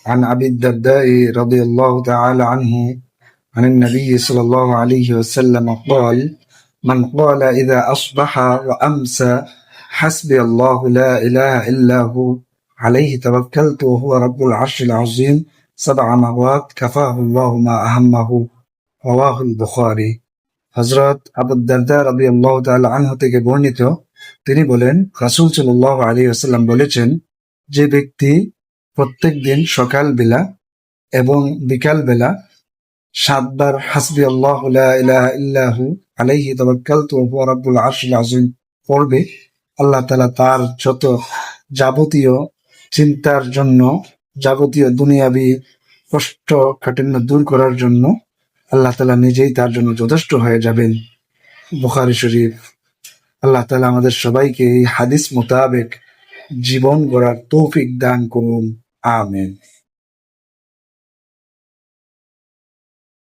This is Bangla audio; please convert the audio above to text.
عن أبي الدرداء رضي الله تعالى عنه عن النبي صلى الله عليه وسلم قال: من قال إذا أصبح وأمسى حسبي الله لا إله إلا هو عليه توكلت وهو رب العرش العظيم 7 مرات كفاه الله ما أهمه رواه البخاري। হযরত আবু দারদা রাদিয়াল্লাহু তাআলা আনহু থেকে বর্ণিত, তিনি বলেন, রাসূল সাল্লাল্লাহু আলাইহি ওয়াসাল্লাম বলেছেন, যে ব্যক্তি প্রত্যেক দিন সকাল বেলা এবং বিকাল বেলা 7 বার হাসবি আল্লাহু লা ইলাহা ইল্লাহু আলাইহি তাওয়াক্কালতু ওয়া হুয়া রাব্বুল আরশিল আযীম পড়বে, আল্লাহ তাআলা তার যত যাবতীয় চিন্তার জন্য, যাবতীয় দুনিয়াবি কষ্ট কাঠিন্য দূর করার জন্য আল্লাহ তাআলা নিজেই তার জন্য যথেষ্ট হয়ে যাবেন। বুখারী শরীফ। আল্লাহ তাআলা আমাদের সবাইকে এই হাদিস মোতাবেক জীবন গড়ার তৌফিক দান করুন। আমিন।